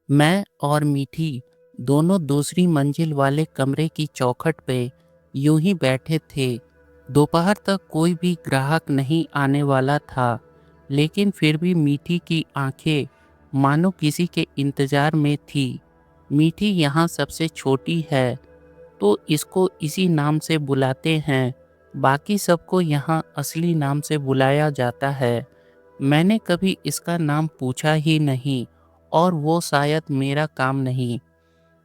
मैं और मीठी दोनों दूसरी मंजिल वाले कमरे की चौखट पे यूं ही बैठे थे। दोपहर तक कोई भी ग्राहक नहीं आने वाला था, लेकिन फिर भी मीठी की आंखें मानो किसी के इंतजार में थी। मीठी यहाँ सबसे छोटी है, तो इसको इसी नाम से बुलाते हैं। बाकी सबको यहाँ असली नाम से बुलाया जाता है। मैंने कभी इसका नाम पूछा ही नहीं, और वो शायद मेरा काम नहीं।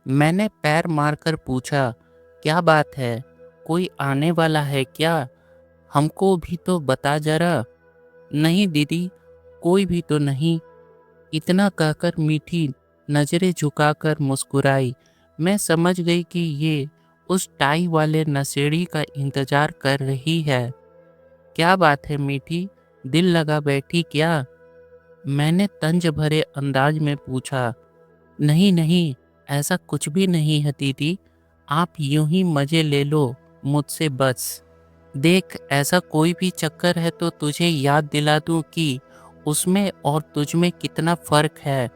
मैंने पैर मारकर पूछा, क्या बात है? कोई आने वाला है क्या? हमको भी तो बता जरा। नहीं दीदी, कोई भी तो नहीं। इतना कहकर मीठी नजरें झुकाकर मुस्कुराई। मैं समझ गई कि ये उस टाई वाले नशेड़ी का इंतजार कर रही है। क्या बात है मीठी, दिल लगा बैठी क्या? मैंने तंज भरे अंदाज में पूछा। नहीं नहीं, ऐसा कुछ भी नहीं है दीदी, आप यूं ही मजे ले लो मुझसे बस। देख, ऐसा कोई भी चक्कर है तो तुझे याद दिला दूं कि उसमें और तुझ में कितना फर्क है।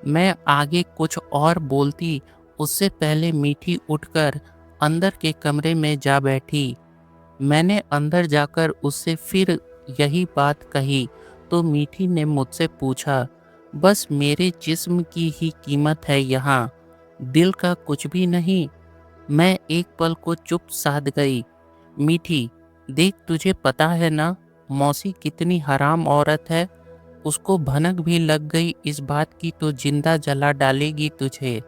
मैं आगे कुछ और बोलती उससे पहले मीठी उठकर अंदर के कमरे में जा बैठी। मैंने अंदर जाकर उससे फिर यही बात कही तो मीठी ने मुझसे पूछा, बस मेरे जिस्म की ही कीमत है यहाँ, दिल का कुछ भी नहीं? मैं एक पल को चुप साध गई। मीठी, देख तुझे पता है ना, मौसी कितनी हराम औरत है। उसको भनक भी लग गई इस बात की तो जिंदा जला डालेगी तुझे।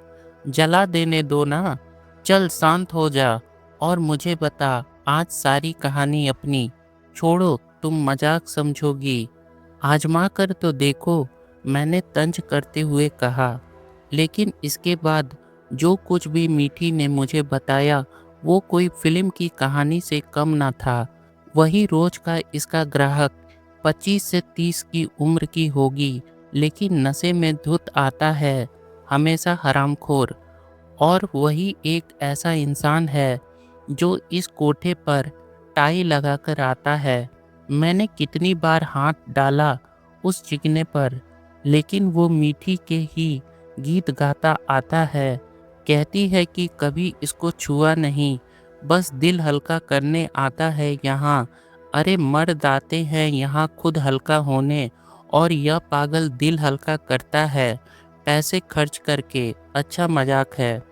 जला देने दो ना। चल शांत हो जा और मुझे बता आज सारी कहानी अपनी। छोड़ो, तुम मजाक समझोगी। आजमा कर तो देखो, मैंने तंज करते हुए कहा। लेकिन इसके बाद जो कुछ भी मीठी ने मुझे बताया वो कोई फिल्म की कहानी से कम ना था। वही रोज का इसका ग्राहक, 25 से 30 की उम्र की होगी, लेकिन नशे में धुत आता है, हमेशा हरामखोर। और वही एक ऐसा इंसान है जो इस कोठे पर टाई लगाकर आता है। मैंने कितनी बार हाथ डाला उस चिकने पर, लेकिन वो मीठी के ही गीत गाता आता है। कहती है कि कभी इसको छुआ नहीं, बस दिल हल्का करने आता है यहाँ। अरे मर्द आते हैं यहाँ खुद हल्का होने, और यह पागल दिल हल्का करता है पैसे खर्च करके। अच्छा मजाक है।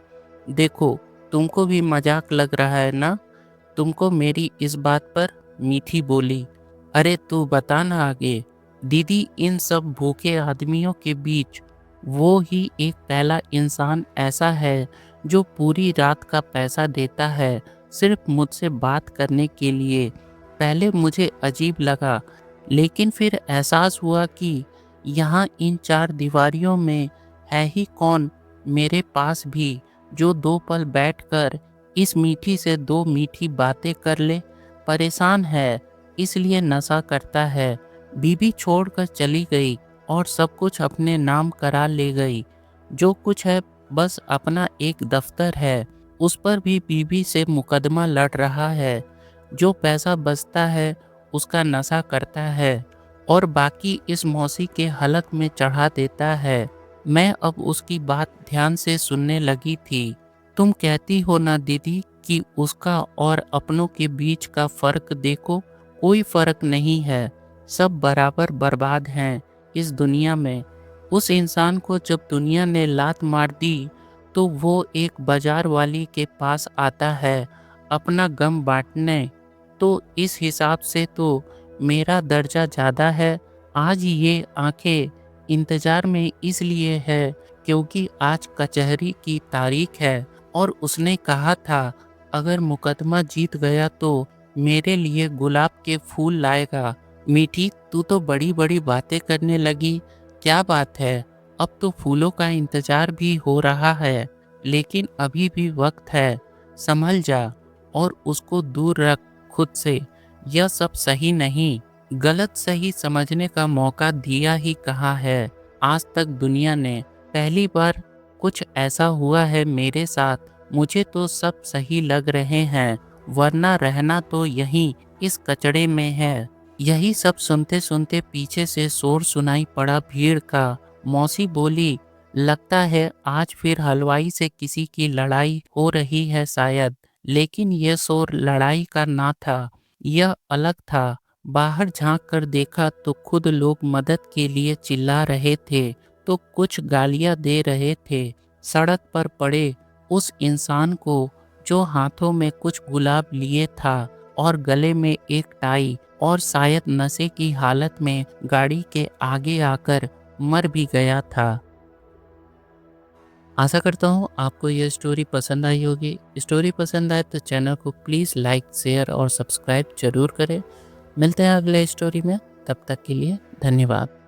देखो, तुमको भी मजाक लग रहा है ना? तुमको मेरी इस बात पर? मीठी बोली। अरे तू बता ना आगे। दीदी, इन सब भूखे आदमियों के बीच वो ही एक पहला इंसान ऐसा है जो पूरी रात का पैसा देता है सिर्फ मुझसे बात करने के लिए। पहले मुझे अजीब लगा, लेकिन फिर एहसास हुआ कि यहाँ इन चार दीवारियों में है ही कौन मेरे पास भी, जो दो पल बैठकर इस मीठी से दो मीठी बातें कर ले। परेशान है इसलिए नशा करता है। बीबी छोड़कर चली गई और सब कुछ अपने नाम करा ले गई। जो कुछ है बस अपना एक दफ्तर है, उस पर भी बीबी से मुकदमा लड़ रहा है। जो पैसा बचता है उसका नशा करता है और बाकी इस मौसी के हलक में चढ़ा देता है। मैं अब उसकी बात ध्यान से सुनने लगी थी। तुम कहती हो ना दीदी कि उसका और अपनों के बीच का फर्क देखो, कोई फर्क नहीं है, सब बराबर बर्बाद हैं इस दुनिया में। उस इंसान को जब दुनिया ने लात मार दी तो वो एक बाजार वाली के पास आता है अपना गम बांटने। तो इस हिसाब से तो मेरा दर्जा ज़्यादा है। आज ये आंखें इंतज़ार में इसलिए है क्योंकि आज कचहरी की तारीख है और उसने कहा था अगर मुकदमा जीत गया तो मेरे लिए गुलाब के फूल लाएगा। मीठी, तू तो बड़ी बड़ी बातें करने लगी। क्या बात है? अब तो फूलों का इंतजार भी हो रहा है, लेकिन अभी भी वक्त है। संभल जा और उसको दूर रख खुद से। यह सब सही नहीं। गलत सही समझने का मौका दिया ही कहाँ है आज तक दुनिया ने। पहली बार कुछ ऐसा हुआ है मेरे साथ। मुझे तो सब सही लग रहे हैं, वरना रहना तो यहीं इस कचड़े में है। यही सब सुनते सुनते पीछे से शोर सुनाई पड़ा भीड़ का। मौसी बोली, लगता है आज फिर हलवाई से किसी की लड़ाई हो रही है शायद। लेकिन यह शोर लड़ाई का ना था, यह अलग था। बाहर झांक कर देखा तो खुद लोग मदद के लिए चिल्ला रहे थे, तो कुछ गालियां दे रहे थे। सड़क पर पड़े उस इंसान को जो हाथों में कुछ गुलाब लिए था और गले में एक टाई, और शायद नशे की हालत में गाड़ी के आगे आकर मर भी गया था। आशा करता हूँ आपको यह स्टोरी पसंद आई होगी। स्टोरी पसंद आए तो चैनल को प्लीज़ लाइक, शेयर और सब्सक्राइब जरूर करें। मिलते हैं अगले स्टोरी में, तब तक के लिए धन्यवाद।